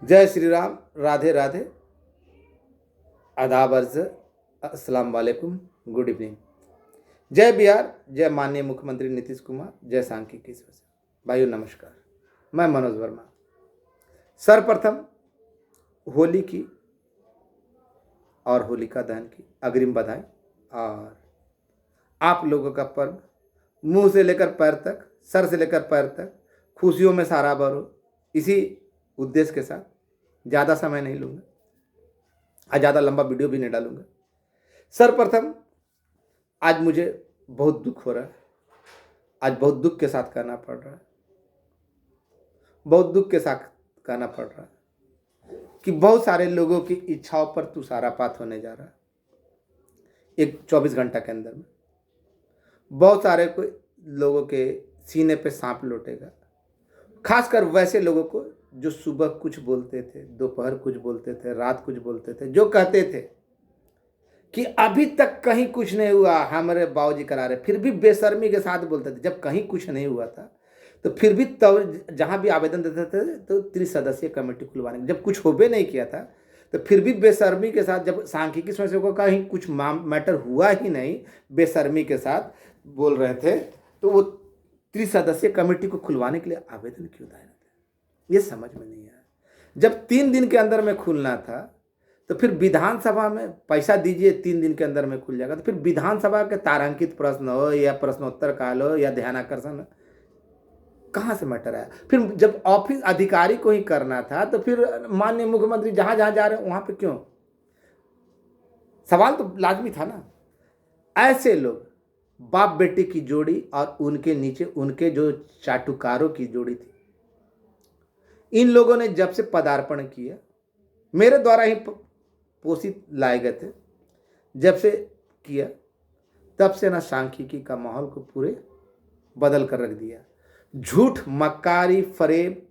जय श्री राम। राधे राधे। आदाब अर्ज। अस्सलाम वालेकुम। Good evening. जय बिहार। जय माननीय मुख्यमंत्री नीतीश कुमार। जय सांख्यिकी शिवसेना। भाइयों नमस्कार। मैं मनोज वर्मा। सर्वप्रथम होली की और होलिका दहन की अग्रिम बधाई। और आप लोगों का पर्व मुंह से लेकर पैर तक, सर से लेकर पैर तक खुशियों में सराबर हो, इसी उद्देश्य के साथ ज़्यादा समय नहीं लूँगा और ज़्यादा लंबा वीडियो भी नहीं डालूंगा। सर्वप्रथम आज मुझे बहुत दुख हो रहा है। आज बहुत दुख के साथ कहना पड़ रहा है, बहुत दुख के साथ कहना पड़ रहा है कि बहुत सारे लोगों की इच्छाओं पर तुषारपात होने जा रहा है। एक 24 घंटा के अंदर में बहुत सारे लोगों के सीने पे सांप लौटेगा। खासकर वैसे लोगों को जो सुबह कुछ बोलते थे, दोपहर कुछ बोलते थे, रात कुछ बोलते थे, जो कहते थे कि अभी तक कहीं कुछ नहीं हुआ, हमारे बाबूजी करा रहे, फिर भी बेशर्मी के साथ बोलते थे। जब कहीं कुछ नहीं हुआ था तो फिर भी तब जहाँ भी आवेदन देते थे तो त्रिसदस्यीय कमेटी खुलवाने, जब कुछ होबे नहीं किया था तो फिर भी बेशर्मी के साथ, जब सांख्यिकी समस्या को कहीं कुछ मैटर हुआ ही नहीं, बेशर्मी के साथ बोल रहे थे, तो वो त्रिसदस्यीय कमेटी को खुलवाने के लिए आवेदन क्यों दायर थे, ये समझ में नहीं आया। जब 3 दिन के अंदर में खुलना था तो फिर विधानसभा में पैसा दीजिए, 3 दिन के अंदर में खुल जाएगा, तो फिर विधानसभा के तारांकित प्रश्न हो या प्रश्नोत्तर काल हो या ध्यानाकर्षण, कहाँ से मैटर आया। फिर जब ऑफिस अधिकारी को ही करना था तो फिर माननीय मुख्यमंत्री जहां जहां जा रहे हैं वहां पे क्यों, सवाल तो लाजमी था ना। ऐसे लोग बाप बेटे की जोड़ी और उनके नीचे उनके जो चाटुकारों की जोड़ी थी, इन लोगों ने जब से पदार्पण किया, मेरे द्वारा ही पोषित लाए गए थे, जब से किया तब से ना सांख्यिकी का माहौल को पूरे बदल कर रख दिया। झूठ, मक्कारी, फरेब,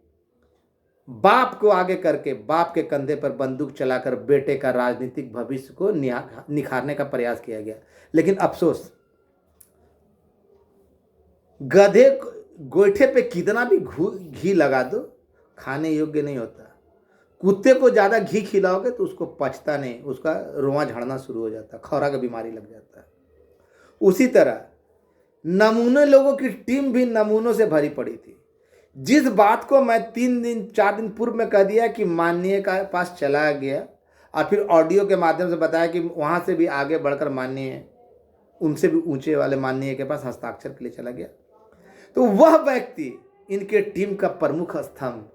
बाप को आगे करके बाप के कंधे पर बंदूक चलाकर बेटे का राजनीतिक भविष्य को निखारने का प्रयास किया गया। लेकिन अफसोस, गधे गोईठे पे कितना भी घी लगा दो खाने योग्य नहीं होता। कुत्ते को ज़्यादा घी खिलाओगे तो उसको पचता नहीं, उसका रोंवा झड़ना शुरू हो जाता है, खौरा का बीमारी लग जाता है। उसी तरह नमूने लोगों की टीम भी नमूनों से भरी पड़ी थी। जिस बात को मैं 3 दिन 4 दिन पूर्व में कह दिया कि माननीय का पास चला गया और फिर ऑडियो के माध्यम से बताया कि वहाँ से भी आगे बढ़कर माननीय, उनसे भी ऊंचे वाले माननीय के पास हस्ताक्षर के लिए चला गया, तो वह व्यक्ति इनके टीम का प्रमुख स्तंभ,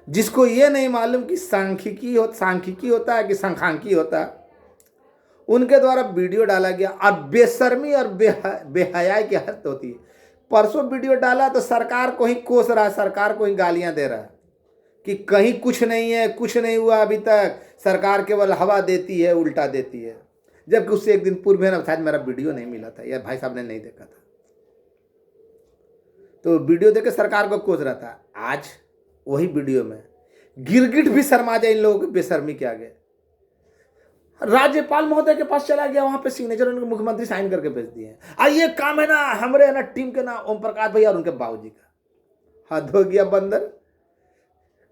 जिसको ये नहीं मालूम कि सांख्यिकी होता है कि संख्यांकी होता है, उनके द्वारा वीडियो डाला गया। और बेशर्मी और बेहयाई की हद होती है। परसों वीडियो डाला तो सरकार को ही कोस रहा है, सरकार को ही गालियां दे रहा है कि कहीं कुछ नहीं है, कुछ नहीं हुआ अभी तक, सरकार केवल हवा देती है, उल्टा देती है। जबकि उससे एक दिन पूर्व में शायद मेरा वीडियो नहीं मिला था या भाई साहब ने नहीं देखा था, तो वीडियो देकर सरकार को कोस रहा था। आज वही वीडियो में गिरगिट भी शर्मा जाए इन लोगों की बेशर्मी के आगे। राज्यपाल महोदय के पास चला गया, वहां पे सिग्नेचर उनके मुख्यमंत्री साइन करके भेज दिए। ये काम है ना हमारे, है ना टीम के ना ओम प्रकाश भैया और उनके बाबूजी का। हद हो गया।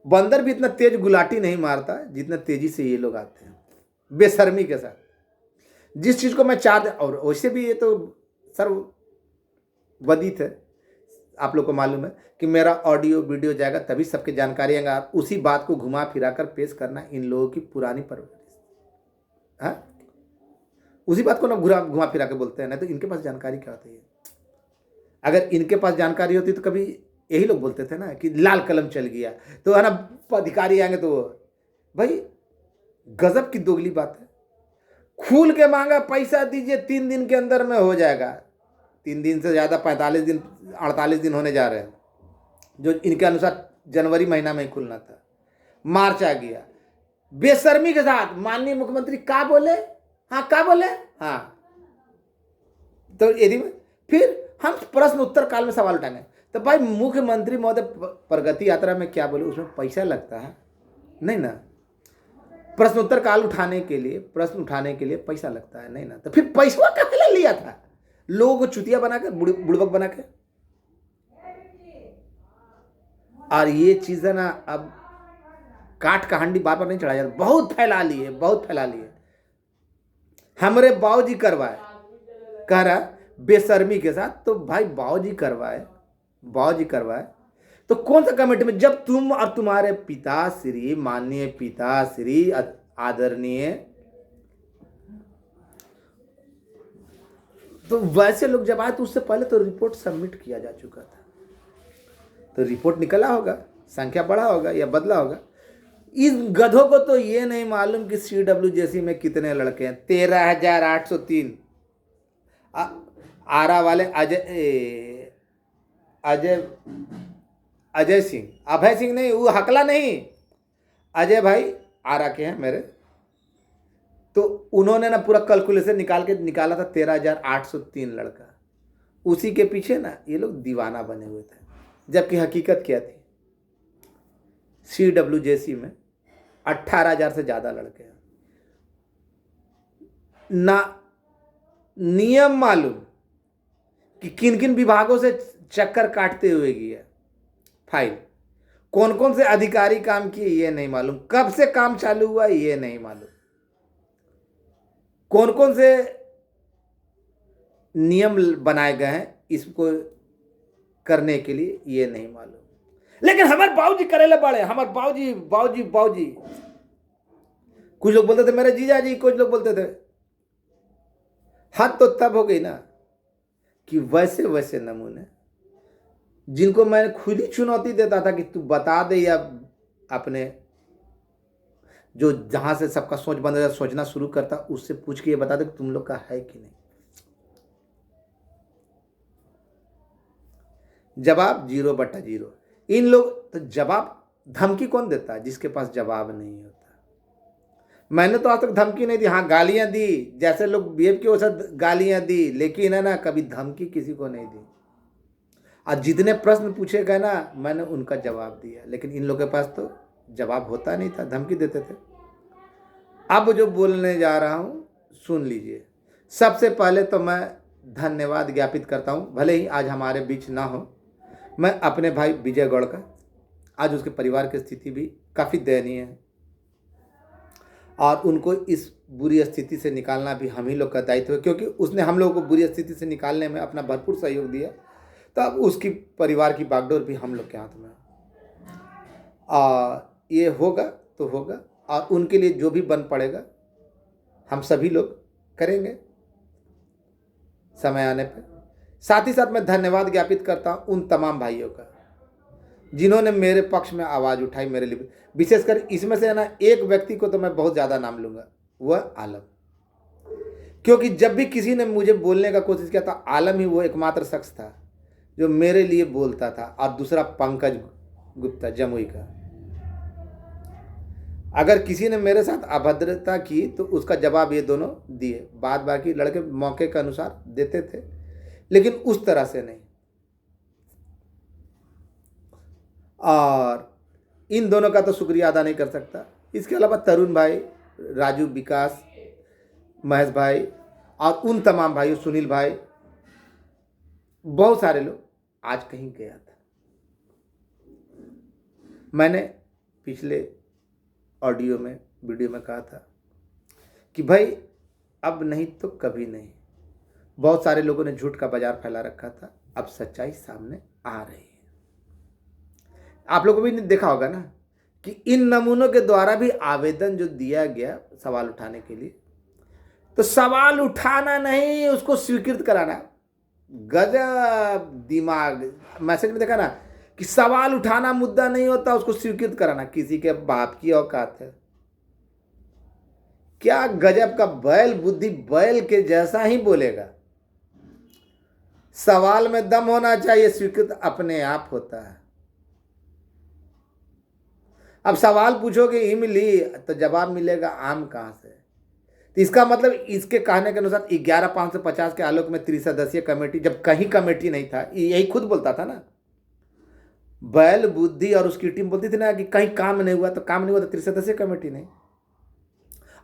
बंदर भी इतना तेज गुलाटी नहीं मारता जितना तेजी से ये लोग आते हैं बेशर्मी के साथ। जिस चीज को मैं और वैसे भी ये तो सर्वविदित है, आप लोग को मालूम है कि मेरा ऑडियो वीडियो जाएगा तभी सबके जानकारी आएगा। उसी बात को घुमा फिरा कर पेश करना इन लोगों की पुरानी परवरिश है। उसी बात को ना घुमा फिरा के बोलते हैं, नहीं तो इनके पास जानकारी क्या होती है। अगर इनके पास जानकारी होती तो कभी यही लोग बोलते थे ना कि लाल कलम चल गया, तो है ना अधिकारी आएंगे तो भाई गजब की दोगली बात है। खुल के मांगा पैसा दीजिए, 3 दिन के अंदर में हो जाएगा। 3 दिन से ज़्यादा 45 दिन 48 दिन होने जा रहे हैं, जो इनके अनुसार जनवरी महीना में ही खुलना था। मार्च आ गया। बेशर्मी के साथ माननीय मुख्यमंत्री क्या बोले, हाँ, तो यदि फिर हम प्रश्न उत्तर काल में सवाल उठाएंगे तो भाई मुख्यमंत्री महोदय प्रगति यात्रा में क्या बोले, उसमें पैसा लगता है नहीं ना। प्रश्नोत्तर काल उठाने के लिए, प्रश्न उठाने के लिए पैसा लगता है नहीं ना, तो फिर पैसा कहाँ लिया था लोगों को चुतिया बना के, बुड़बक बना के। और ये चीज़ है ना, अब काठ का हंडी बार बार नहीं चढ़ाया जाता, बहुत फैला लिए, बहुत फैला लिए। हमरे बाबूजी करवाए, कह रहा बेशर्मी के साथ। तो भाई बाबूजी करवाए, बाबूजी करवाए तो कौन सा कमेटी में, जब तुम और तुम्हारे पिताश्री, माननीय पिताश्री आदरणीय, तो वैसे लोग जब आए तो उससे पहले तो रिपोर्ट सबमिट किया जा चुका था, तो रिपोर्ट निकला होगा, संख्या बढ़ा होगा या बदला होगा। इस गधों को तो ये नहीं मालूम कि CWJC में कितने लड़के हैं। 13,803। आरा वाले अजय सिंह, अभय सिंह नहीं, वो हकला नहीं, अजय भाई आरा के हैं मेरे। तो उन्होंने ना पूरा कैलकुलेशन निकाला था 13,803 लड़का। उसी के पीछे ना ये लोग दीवाना बने हुए थे, जबकि हकीकत क्या थी, CWJC में 18,000 से ज़्यादा लड़के हैं। ना नियम मालूम कि किन किन विभागों से चक्कर काटते हुए गया फाइल, कौन कौन से अधिकारी काम किए ये नहीं मालूम, कब से काम चालू हुआ ये नहीं मालूम, कौन कौन से नियम बनाए गए हैं इसको करने के लिए ये नहीं मालूम। लेकिन हमारे बाबूजी करेले बड़े, हमारे बाबूजी बाबूजी बाबूजी। कुछ लोग बोलते थे मेरे जीजा जी, कुछ लोग बोलते थे। हद तो तब हो गई ना कि वैसे वैसे नमूने जिनको मैं खुली चुनौती देता था कि तू बता दे, या अपने जो जहां से सबका सोच बंद हो जाता, सोचना शुरू करता, उससे पूछ के ये बता दे कि तुम लोग का है कि नहीं। जवाब 0/0। इन लोग तो जवाब, धमकी कौन देता है जिसके पास जवाब नहीं होता। मैंने तो आज तक धमकी नहीं दी, हाँ गालियां दी, जैसे लोग बिहेव किए वैसे गालियां दी, लेकिन है ना कभी धमकी किसी को नहीं दी। और जितने प्रश्न पूछे गए ना मैंने उनका जवाब दिया, लेकिन इन लोगों के पास तो जवाब होता नहीं था, धमकी देते थे। अब जो बोलने जा रहा हूँ सुन लीजिए। सबसे पहले तो मैं धन्यवाद ज्ञापित करता हूँ, भले ही आज हमारे बीच ना हो, मैं अपने भाई विजय गौड़ का। आज उसके परिवार की स्थिति भी काफ़ी दयनीय है और उनको इस बुरी स्थिति से निकालना भी हम ही लोग का दायित्व है, क्योंकि उसने हम लोगों को बुरी स्थिति से निकालने में अपना भरपूर सहयोग दिया। तो अब उसकी परिवार की बागडोर भी हम लोग के हाथ में है। और ये होगा तो होगा, और उनके लिए जो भी बन पड़ेगा हम सभी लोग करेंगे समय आने पर। साथ ही साथ मैं धन्यवाद ज्ञापित करता हूँ उन तमाम भाइयों का जिन्होंने मेरे पक्ष में आवाज़ उठाई मेरे लिए। विशेषकर इसमें से है ना एक व्यक्ति को तो मैं बहुत ज़्यादा नाम लूँगा, वह आलम। क्योंकि जब भी किसी ने मुझे बोलने का कोशिश किया था, आलम ही वो एकमात्र शख्स था जो मेरे लिए बोलता था, और दूसरा पंकज गुप्ता जमुई का। अगर किसी ने मेरे साथ अभद्रता की तो उसका जवाब ये दोनों दिए। बाद बाकी लड़के मौके के अनुसार देते थे, लेकिन उस तरह से नहीं। और इन दोनों का तो शुक्रिया अदा नहीं कर सकता। इसके अलावा तरुण भाई, राजू, विकास, महेश भाई और उन तमाम भाइयों, सुनील भाई, बहुत सारे लोग। आज कहीं गया था, मैंने पिछले ऑडियो में वीडियो में कहा था कि भाई अब नहीं तो कभी नहीं। बहुत सारे लोगों ने झूठ का बाजार फैला रखा था, अब सच्चाई सामने आ रही है। आप लोगों भी देखा होगा ना कि इन नमूनों के द्वारा भी आवेदन जो दिया गया सवाल उठाने के लिए, तो सवाल उठाना नहीं, उसको स्वीकृत कराना। गजब दिमाग। मैसेज में देखा ना कि सवाल उठाना मुद्दा नहीं होता, उसको स्वीकृत कराना। किसी के बाप की औकात है क्या? गजब का बैल बुद्धि, बैल के जैसा ही बोलेगा। सवाल में दम होना चाहिए, स्वीकृत अपने आप होता है। अब सवाल पूछोगे इमली तो जवाब मिलेगा आम कहां से? तो इसका मतलब इसके कहने के अनुसार 11,550 के आलोक में त्रिसदस्यीय कमेटी, जब कहीं कमेटी नहीं था, यही खुद बोलता था ना। बैल बुद्धि और उसकी टीम बोलती थी ना कि कहीं काम नहीं हुआ, तो काम नहीं हुआ तो त्रिसदस्यीय कमेटी नहीं।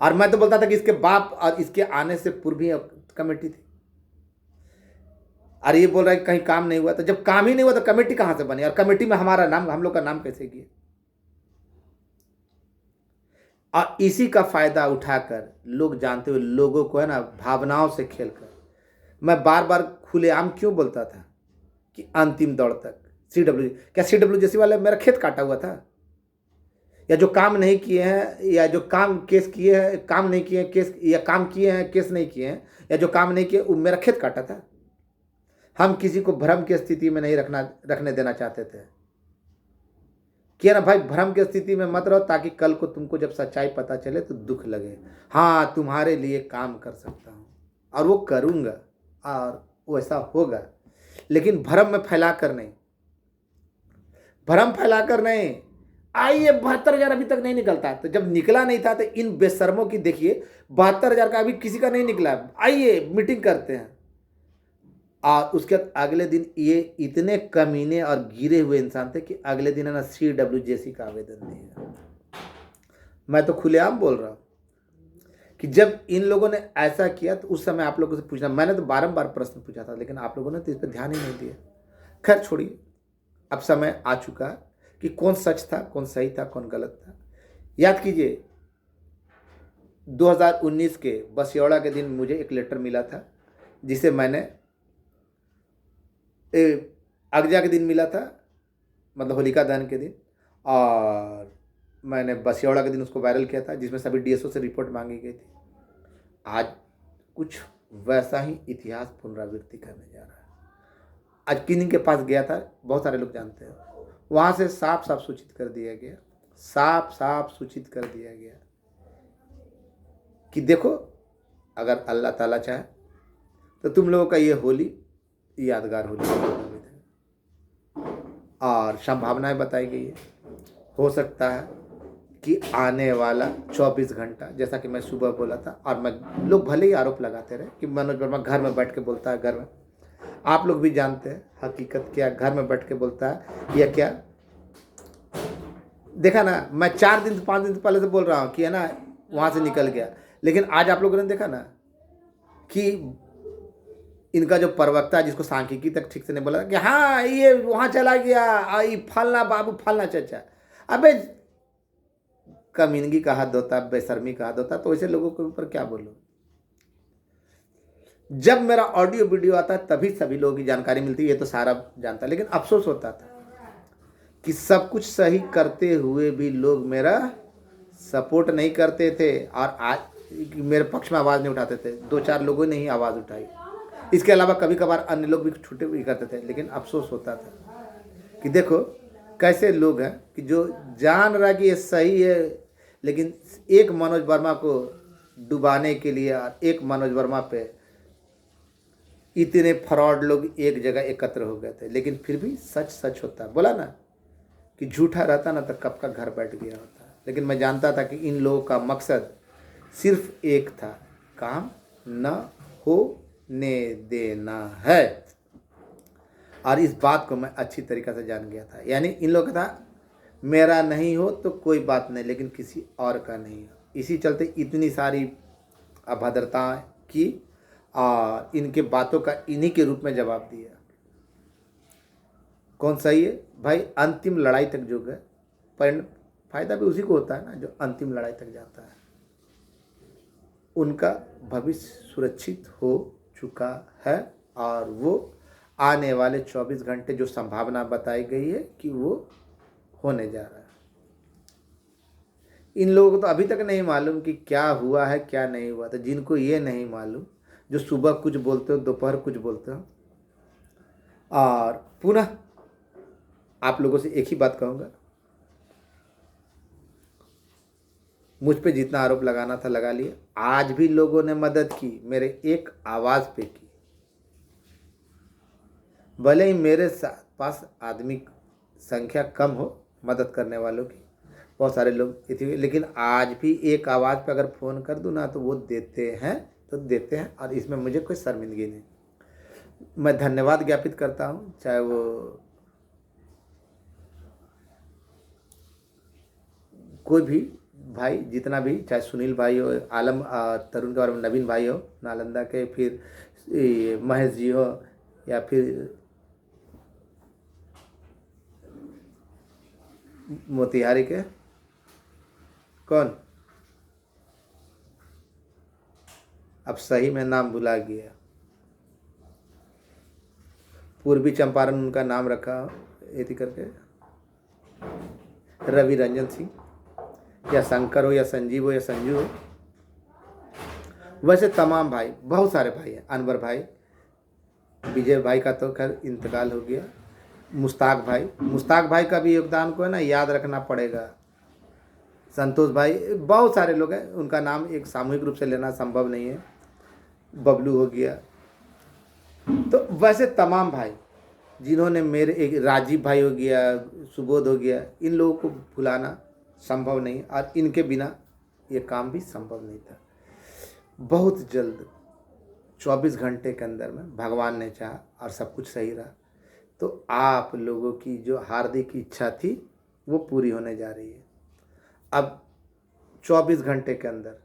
और मैं तो बोलता था कि इसके बाप और इसके आने से पूर्व ही कमेटी थी। और ये बोल रहा है कि कहीं काम नहीं हुआ, तो जब काम ही नहीं हुआ तो कमेटी कहां से बनी? और कमेटी में हमारा नाम, हम लोग का नाम कैसे किए? और इसी का फायदा उठाकर लोग जानते हुए लोगों को है ना भावनाओं से खेलकर, मैं बार बार खुलेआम क्यों बोलता था कि अंतिम दौड़ तक सीडब्ल्यू, क्या सीडब्ल्यू जैसी वाले मेरा खेत काटा हुआ था? या जो काम नहीं किए हैं, या जो काम केस किए हैं, काम नहीं किए हैं केस, या काम किए हैं केस नहीं किए हैं, या जो काम नहीं किए वो मेरा खेत काटा था? हम किसी को भ्रम की स्थिति में नहीं रखने देना चाहते थे कि ना भाई भ्रम की स्थिति में मत रहो, ताकि कल को तुमको जब सच्चाई पता चले तो दुख लगे, हाँ तुम्हारे लिए काम कर सकता हूँ और वो करूँगा और वैसा होगा। लेकिन भ्रम में फैलाकर नहीं, भ्रम फैलाकर नहीं। आइए 72,000 अभी तक नहीं निकलता, तो जब निकला नहीं था तो इन बेशर्मों की देखिए 72,000 का अभी किसी का नहीं निकला, आइए मीटिंग करते हैं। और उसके बाद अगले दिन ये इतने कमीने और गिरे हुए इंसान थे कि अगले दिन है ना CWJC का आवेदन दिया। मैं तो खुलेआम बोल रहा हूँ कि जब इन लोगों ने ऐसा किया तो उस समय आप लोगों से पूछना, मैंने तो बारंबार प्रश्न पूछा था, लेकिन आप लोगों ने तो इस पर ध्यान ही नहीं दिया। खैर छोड़िए, अब समय आ चुका है कि कौन सच था, कौन सही था, कौन गलत था। याद कीजिए 2019 के बसियौड़ा के दिन मुझे एक लेटर मिला था, जिसे मैंने अगजा के दिन मिला था, मतलब होलिका दहन के दिन, और मैंने बसियौड़ा के दिन उसको वायरल किया था, जिसमें सभी DSO से रिपोर्ट मांगी गई थी। आज कुछ वैसा ही इतिहास पुनरावृत्ति करने जा रहा है। आज किन्हीं के पास गया था, बहुत सारे लोग जानते हैं, वहाँ से साफ साफ सूचित कर दिया गया, साफ साफ सूचित कर दिया गया कि देखो अगर अल्लाह ताला चाहे तो तुम लोगों का ये होली यादगार होली है। और संभावनाएं बताई गई है, हो सकता है कि आने वाला 24 घंटा, जैसा कि मैं सुबह बोला था, और मैं लोग भले ही आरोप लगाते रहे कि मनोज वर्मा घर में बैठ के बोलता है, घर में, आप लोग भी जानते हैं हकीकत क्या, घर में बैठ के बोलता है या क्या। देखा ना, मैं 4 दिन 5 दिन पहले से बोल रहा हूँ कि है ना वहाँ से निकल गया, लेकिन आज आप लोगों ने देखा ना कि इनका जो प्रवक्ता, जिसको सांख्यिकी तक ठीक से नहीं बोला कि हाँ ये वहाँ चला गया, ये फलना बाबू फलना चचा। अबे कमीनगी का हद होता है, बेशर्मी का हद होता है, तो ऐसे लोगों के ऊपर क्या बोलूं। जब मेरा ऑडियो वीडियो आता है तभी सभी लोगों की जानकारी मिलती है, ये तो सारा जानता है, लेकिन अफसोस होता था कि सब कुछ सही करते हुए भी लोग मेरा सपोर्ट नहीं करते थे और आज मेरे पक्ष में आवाज़ नहीं उठाते थे। 2-4 लोगों ने ही आवाज़ उठाई, इसके अलावा कभी कभार अन्य लोग भी छूटे भी करते थे, लेकिन अफसोस होता था कि देखो कैसे लोग हैं कि जो जान रहा कि ये सही है, लेकिन एक मनोज वर्मा को डुबाने के लिए और एक मनोज वर्मा पे इतने फ्रॉड लोग एक जगह एकत्र हो गए थे। लेकिन फिर भी सच सच होता, बोला ना कि झूठा रहता ना तो कब का घर बैठ गया होता। लेकिन मैं जानता था कि इन लोगों का मकसद सिर्फ एक था, काम न होने देना है, और इस बात को मैं अच्छी तरीक़े से जान गया था। यानी इन लोगों का था मेरा नहीं हो तो कोई बात नहीं, लेकिन किसी और का नहीं हो। इसी चलते इतनी सारी अभद्रता की और इनके बातों का इन्हीं के रूप में जवाब दिया। कौन सही है भाई? अंतिम लड़ाई तक जो गए, पर फायदा भी उसी को होता है ना जो अंतिम लड़ाई तक जाता है। उनका भविष्य सुरक्षित हो चुका है और वो आने वाले 24 घंटे जो संभावना बताई गई है कि वो होने जा रहा है। इन लोगों को तो अभी तक नहीं मालूम कि क्या हुआ है क्या नहीं हुआ। तो जिनको ये नहीं मालूम, जो सुबह कुछ बोलते हो दोपहर कुछ बोलते हो, और पुनः आप लोगों से एक ही बात कहूँगा, मुझ पे जितना आरोप लगाना था लगा लिया। आज भी लोगों ने मदद की, मेरे एक आवाज़ पे की। भले ही मेरे पास आदमी संख्या कम हो मदद करने वालों की, बहुत सारे लोग थे, लेकिन आज भी एक आवाज़ पे अगर फ़ोन कर दूँ ना तो वो देते हैं तो देते हैं, और इसमें मुझे कोई शर्मिंदगी नहीं। मैं धन्यवाद ज्ञापित करता हूँ, चाहे वो कोई भी भाई, जितना भी, चाहे सुनील भाई हो, आलम तरुण के बारे में नवीन भाई हो नालंदा के, फिर महेश जी हो, या फिर मोतिहारी के कौन अब सही में नाम भुला गया। पूर्वी चंपारण उनका नाम रखा यदि करके, रवि रंजन सिंह, या शंकर हो या संजीव हो या संजू हो। वैसे तमाम भाई, बहुत सारे भाई हैं। अनवर भाई, विजय भाई का तो खैर इंतकाल हो गया। मुश्ताक भाई का भी योगदान को है ना याद रखना पड़ेगा। संतोष भाई, बहुत सारे लोग हैं, उनका नाम एक सामूहिक रूप से लेना संभव नहीं है। बबलू हो गया। तो वैसे तमाम भाई जिन्होंने मेरे, एक राजीव भाई हो गया, सुबोध हो गया, इन लोगों को भुलाना संभव नहीं और इनके बिना ये काम भी संभव नहीं था। बहुत जल्द 24 घंटे के अंदर में भगवान ने चाहा और सब कुछ सही रहा। तो आप लोगों की जो हार्दिक इच्छा थी वो पूरी होने जा रही है। अब 24 घंटे के अंदर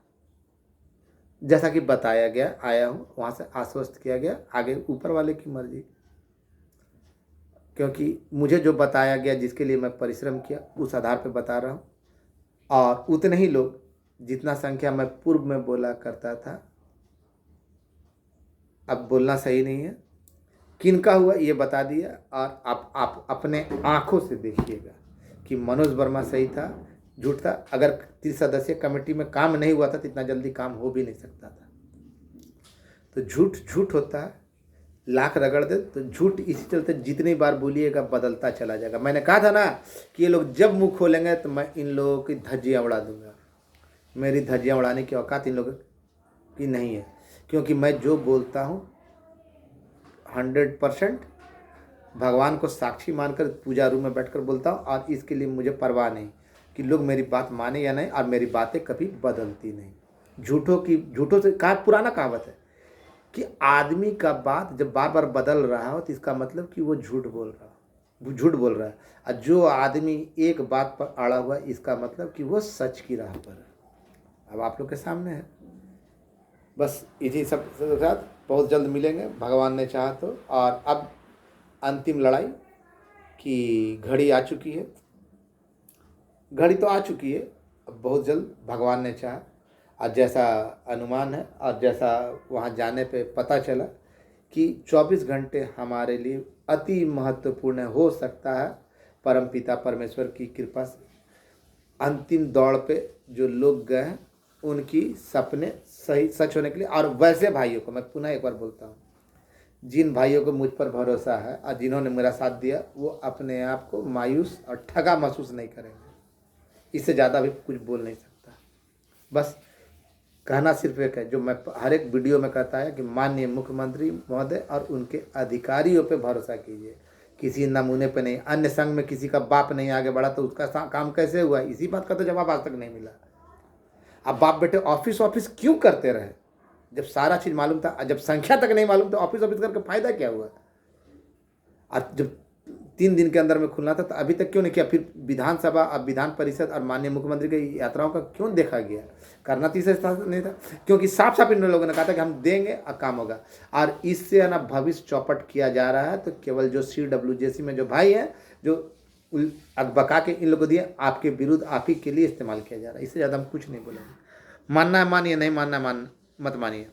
जैसा कि बताया गया, आया हूँ वहाँ से आश्वस्त किया गया, आगे ऊपर वाले की मर्जी। क्योंकि मुझे जो बताया गया, जिसके लिए मैं परिश्रम किया, उस आधार पर बता रहा हूँ। और उतने ही लोग, जितना संख्या मैं पूर्व में बोला करता था, अब बोलना सही नहीं है, किनका हुआ ये बता दिया। और आप अपने आंखों से देखिएगा कि मनोज वर्मा सही था, झूठ था। अगर 30 सदस्यीय कमेटी में काम नहीं हुआ था तो इतना जल्दी काम हो भी नहीं सकता था। तो झूठ झूठ होता है, लाख रगड़ दे तो झूठ इसी चलते जितनी बार बोलिएगा बदलता चला जाएगा। मैंने कहा था ना कि ये लोग जब मुंह खोलेंगे तो मैं इन लोगों की धज्जियाँ उड़ा दूंगा। मेरी धज्जियाँ उड़ाने की औकात इन लोगों की नहीं है, क्योंकि मैं जो बोलता हूँ 100% भगवान को साक्षी मानकर पूजा रूम में बैठकर बोलता हूँ। और इसके लिए मुझे परवाह नहीं कि लोग मेरी बात माने या नहीं, और मेरी बातें कभी बदलती नहीं। झूठों से कहा, पुराना कहावत है कि आदमी का बात जब बार बार बदल रहा हो तो इसका मतलब कि वो झूठ बोल रहा है। और जो आदमी एक बात पर अड़ा हुआ है, इसका मतलब कि वो सच की राह पर है। अब आप लोग के सामने है। बस इसी सब के साथ बहुत जल्द मिलेंगे भगवान ने चाहा तो। और अब अंतिम लड़ाई की घड़ी आ चुकी है। घड़ी तो आ चुकी है, अब बहुत जल्द भगवान ने चाहा। और जैसा अनुमान है और जैसा वहाँ जाने पे पता चला कि 24 घंटे हमारे लिए अति महत्वपूर्ण हो सकता है। परमपिता परमेश्वर की कृपा से अंतिम दौड़ पे जो लोग गए हैं उनकी सपने सही सच होने के लिए। और वैसे भाइयों को मैं पुनः एक बार बोलता हूँ, जिन भाइयों को मुझ पर भरोसा है और जिन्होंने मेरा साथ दिया, वो अपने आप को मायूस और ठगा महसूस नहीं करेंगे। इससे ज़्यादा भी कुछ बोल नहीं सकता। बस कहना सिर्फ एक है, जो मैं हर एक वीडियो में कहता है कि माननीय मुख्यमंत्री महोदय और उनके अधिकारियों पे भरोसा कीजिए, किसी नमूने पे नहीं। अन्य संघ में किसी का बाप नहीं आगे बढ़ा तो उसका काम कैसे हुआ, इसी बात का तो जवाब आज तक नहीं मिला। अब बाप बेटे ऑफिस क्यों करते रहे जब सारा चीज़ मालूम था? जब संख्या तक नहीं मालूम तो ऑफिस करके फायदा क्या हुआ? और जब 3 दिन के अंदर में खुलना था तो अभी तक क्यों नहीं किया? फिर विधानसभा और विधान परिषद और माननीय मुख्यमंत्री की यात्राओं का क्यों देखा गया? करना तीसरे स्थान नहीं था, क्योंकि साफ साफ इन लोगों ने कहा था कि हम देंगे और काम होगा। और इससे ना भविष्य चौपट किया जा रहा है। तो केवल जो CWJC में जो भाई हैं, जो अकबका के इन लोगों दिए, आपके विरुद्ध आप ही के लिए इस्तेमाल किया जा रहा है। इससे ज़्यादा हम कुछ नहीं बोलेंगे। मानना है मानिए, नहीं मानना है मत मानिए।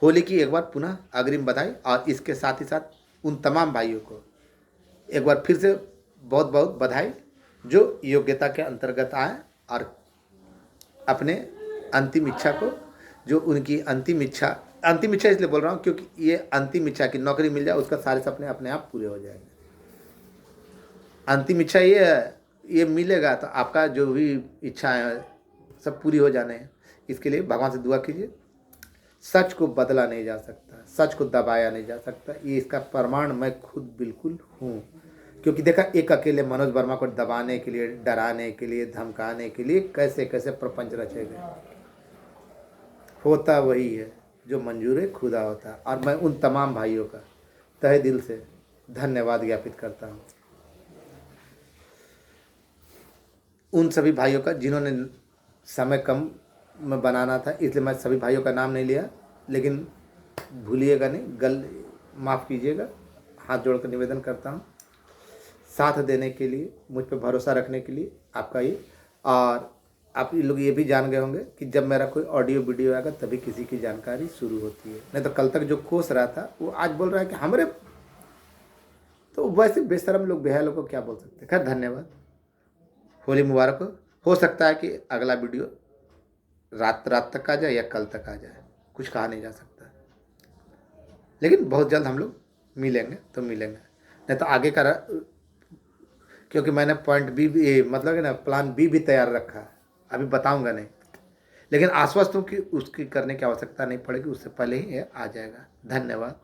होली की एक बार पुनः अग्रिम बधाई। और इसके साथ ही साथ उन तमाम भाइयों को एक बार फिर से बहुत बहुत बधाई जो योग्यता के अंतर्गत आए और अपने अंतिम इच्छा को, जो उनकी अंतिम इच्छा इसलिए बोल रहा हूँ क्योंकि ये अंतिम इच्छा की नौकरी मिल जाए, उसका सारे सपने अपने आप पूरे हो जाएंगे। अंतिम इच्छा ये मिलेगा तो आपका जो भी इच्छा है सब पूरी हो जाने हैं। इसके लिए भगवान से दुआ कीजिए। सच को बदला नहीं जा सकता, सच को दबाया नहीं जा सकता, ये इसका प्रमाण मैं खुद बिल्कुल हूँ। क्योंकि देखा, एक अकेले मनोज वर्मा को दबाने के लिए, डराने के लिए, धमकाने के लिए कैसे कैसे प्रपंच रचे गए। होता वही है जो मंजूर खुदा होता है। और मैं उन तमाम भाइयों का तहे दिल से धन्यवाद ज्ञापित करता हूँ। उन सभी भाइयों का जिन्होंने समय कम में बनाना था, इसलिए मैं सभी भाइयों का नाम नहीं लिया, लेकिन भूलिएगा नहीं, माफ़ कीजिएगा। हाथ जोड़कर निवेदन करता हूँ, साथ देने के लिए, मुझ पर भरोसा रखने के लिए आपका ये। और आप ये लोग ये भी जान गए होंगे कि जब मेरा कोई ऑडियो वीडियो आएगा तभी किसी की जानकारी शुरू होती है। नहीं तो कल तक जो कोस रहा था वो आज बोल रहा है कि हमरे, तो वैसे बेशरम लोग बेहालों को क्या बोल सकते हैं। खैर धन्यवाद, होली मुबारक हो सकता है कि अगला वीडियो रात रात तक आ जाए या कल तक आ जाए, कुछ कहा नहीं जा सकता, लेकिन बहुत जल्द हम लोग मिलेंगे तो मिलेंगे। नहीं तो आगे का क्योंकि मैंने पॉइंट बी मतलब कि ना प्लान बी भी तैयार रखा है, अभी बताऊंगा नहीं, लेकिन आश्वस्त हूँ कि उसकी करने की आवश्यकता नहीं पड़ेगी, उससे पहले ही ये आ जाएगा। धन्यवाद।